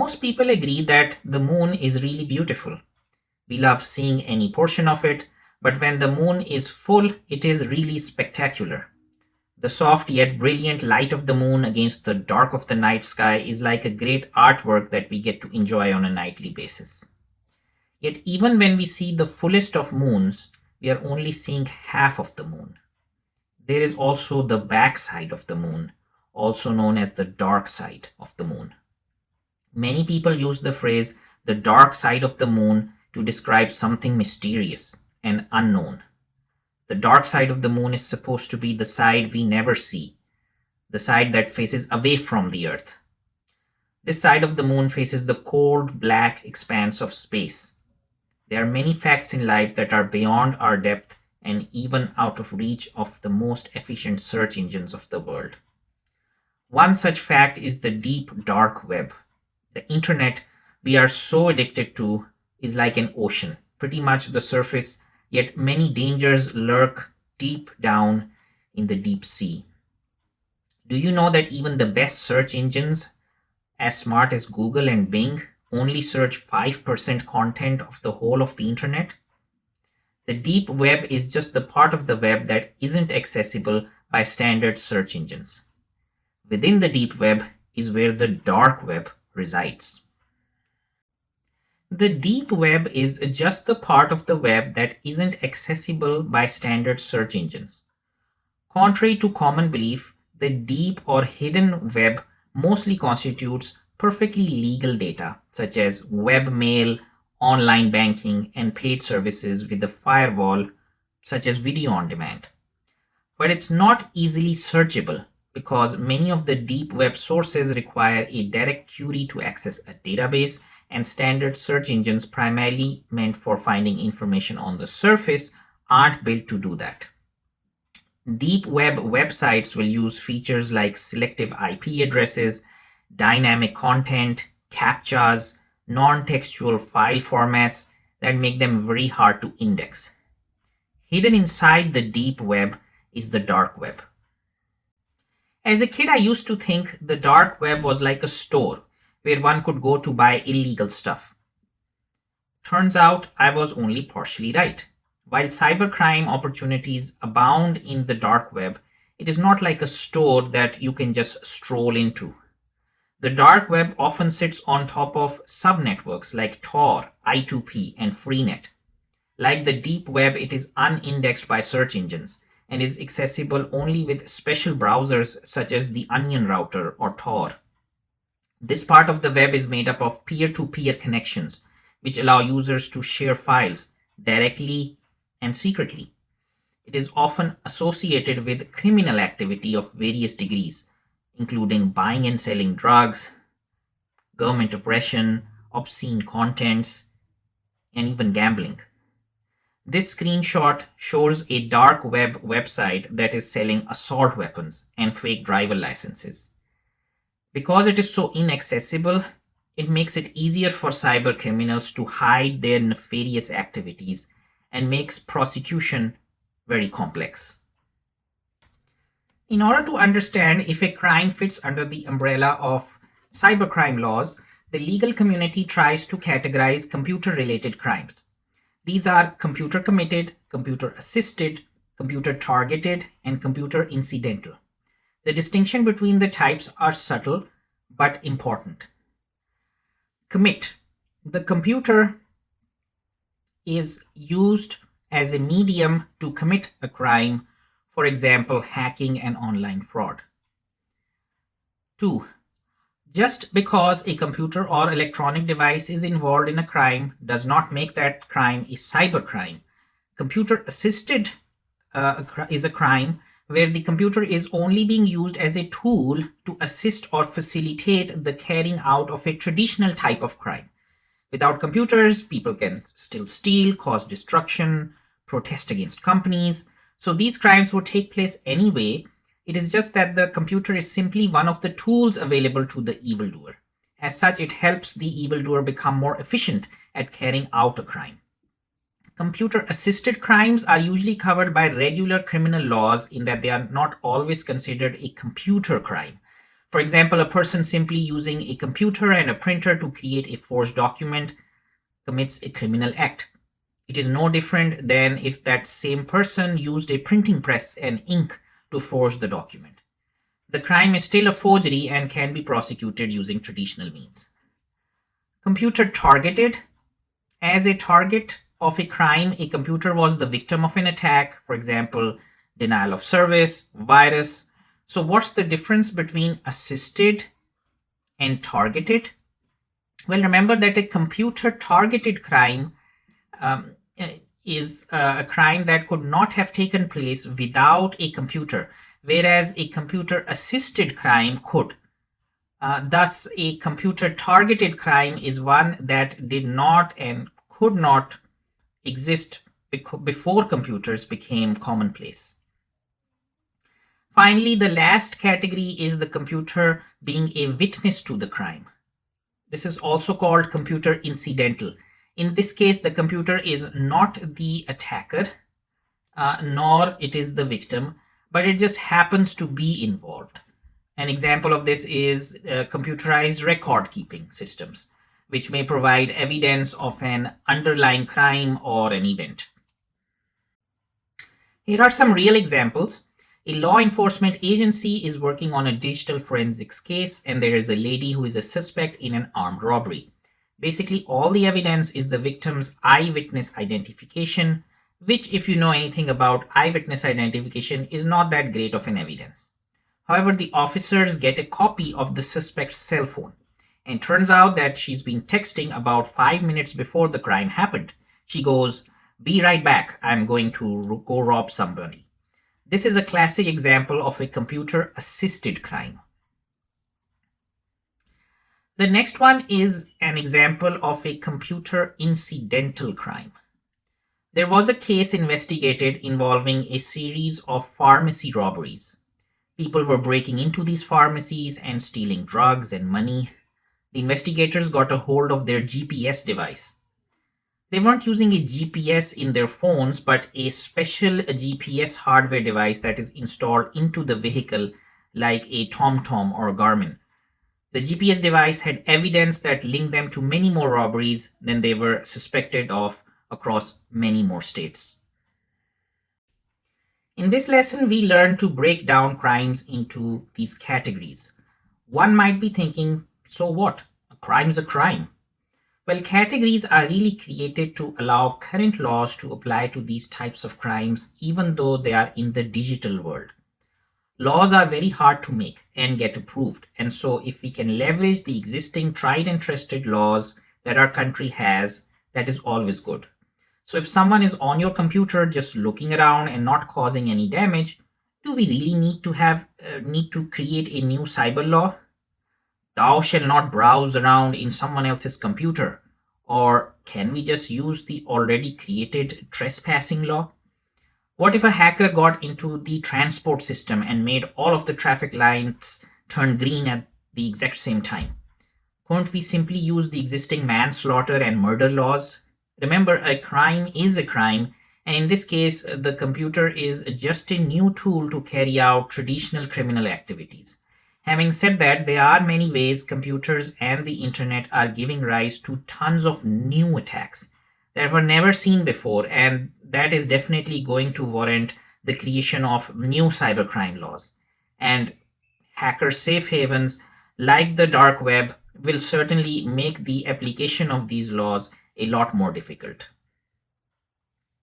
Most people agree that the moon is really beautiful. We love seeing any portion of it, but when the moon is full, it is really spectacular. The soft yet brilliant light of the moon against the dark of the night sky is like a great artwork that we get to enjoy on a nightly basis. Yet even when we see the fullest of moons, we are only seeing half of the moon. There is also the back side of the moon, also known as the dark side of the moon. Many people use the phrase the dark side of the moon to describe something mysterious and unknown. The dark side of the moon is supposed to be the side we never see, the side that faces away from the Earth. This side of the moon faces the cold, black expanse of space. There are many facts in life that are beyond our depth and even out of reach of the most efficient search engines of the world. One such fact is the deep, dark web. The internet we are so addicted to is like an ocean, pretty much the surface, yet many dangers lurk deep down in the deep sea. Do you know that even the best search engines, as smart as Google and Bing, only search 5% content of the whole of the internet? The deep web is just the part of the web that isn't accessible by standard search engines. Within the deep web is where the dark web resides. The deep web is just the part of the web that isn't accessible by standard search engines. Contrary to common belief, the deep or hidden web mostly constitutes perfectly legal data, such as webmail, online banking, and paid services with a firewall, such as video on demand. But it's not easily searchable because many of the deep web sources require a direct query to access a database, and standard search engines primarily meant for finding information on the surface aren't built to do that. Deep web websites will use features like selective IP addresses, dynamic content, CAPTCHAs, non-textual file formats that make them very hard to index. Hidden inside the deep web is the dark web. As a kid, I used to think the dark web was like a store where one could go to buy illegal stuff. Turns out I was only partially right. While cybercrime opportunities abound in the dark web, it is not like a store that you can just stroll into. The dark web often sits on top of subnetworks like Tor, I2P, and Freenet. Like the deep web, it is unindexed by search engines and is accessible only with special browsers such as the Onion router or Tor. This part of the web is made up of peer-to-peer connections, which allow users to share files directly and secretly. It is often associated with criminal activity of various degrees, including buying and selling drugs, government oppression, obscene contents, and even gambling. This screenshot shows a dark web website that is selling assault weapons and fake driver licenses. Because it is so inaccessible, it makes it easier for cyber criminals to hide their nefarious activities and makes prosecution very complex. In order to understand if a crime fits under the umbrella of cybercrime laws, the legal community tries to categorize computer-related crimes. These are computer-committed, computer-assisted, computer-targeted, and computer-incidental. The distinction between the types are subtle but important. Commit. The computer is used as a medium to commit a crime, for example, hacking and online fraud. 2. Just because a computer or electronic device is involved in a crime does not make that crime a cybercrime. Computer-assisted is a crime where the computer is only being used as a tool to assist or facilitate the carrying out of a traditional type of crime. Without computers, people can still steal, cause destruction, protest against companies. So these crimes would take place anyway. It is just that the computer is simply one of the tools available to the evildoer. As such, it helps the evildoer become more efficient at carrying out a crime. Computer-assisted crimes are usually covered by regular criminal laws in that they are not always considered a computer crime. For example, a person simply using a computer and a printer to create a forged document commits a criminal act. It is no different than if that same person used a printing press and ink to forge the document. The crime is still a forgery and can be prosecuted using traditional means. Computer targeted. As a target of a crime, a computer was the victim of an attack, for example, denial of service, virus. So, what's the difference between assisted and targeted? Well, remember that a computer targeted crime um, is a crime that could not have taken place without a computer, whereas a computer assisted crime could. Thus, a computer targeted crime is one that did not and could not exist before computers became commonplace. Finally, the last category is the computer being a witness to the crime. This is also called computer incidental. In this case, the computer is not the attacker, nor it is the victim, but it just happens to be involved. An example of this is computerized record keeping systems, which may provide evidence of an underlying crime or an event. Here are some real examples. A law enforcement agency is working on a digital forensics case, and there is a lady who is a suspect in an armed robbery. Basically, all the evidence is the victim's eyewitness identification, which, if you know anything about eyewitness identification, is not that great of an evidence. However, the officers get a copy of the suspect's cell phone, and turns out that she's been texting about 5 minutes before the crime happened. She goes, "Be right back, I'm going to go rob somebody." This is a classic example of a computer-assisted crime. The next one is an example of a computer-incidental crime. There was a case investigated involving a series of pharmacy robberies. People were breaking into these pharmacies and stealing drugs and money. The investigators got a hold of their GPS device. They weren't using a GPS in their phones, but a special GPS hardware device that is installed into the vehicle, like a TomTom or a Garmin. The GPS device had evidence that linked them to many more robberies than they were suspected of across many more states. In this lesson, we learned to break down crimes into these categories. One might be thinking, so what? A crime is a crime. Well, categories are really created to allow current laws to apply to these types of crimes, even though they are in the digital world. Laws are very hard to make and get approved, and so if we can leverage the existing tried and trusted laws that our country has, that is always good. So if someone is on your computer just looking around and not causing any damage, do we really need to create a new cyber law? Thou shalt not browse around in someone else's computer. Or can we just use the already created trespassing law? What if a hacker got into the transport system and made all of the traffic lights turn green at the exact same time? Couldn't we simply use the existing manslaughter and murder laws? Remember, a crime is a crime, and in this case, the computer is just a new tool to carry out traditional criminal activities. Having said that, there are many ways computers and the internet are giving rise to tons of new attacks that were never seen before, and that is definitely going to warrant the creation of new cybercrime laws. And hacker safe havens like the dark web will certainly make the application of these laws a lot more difficult.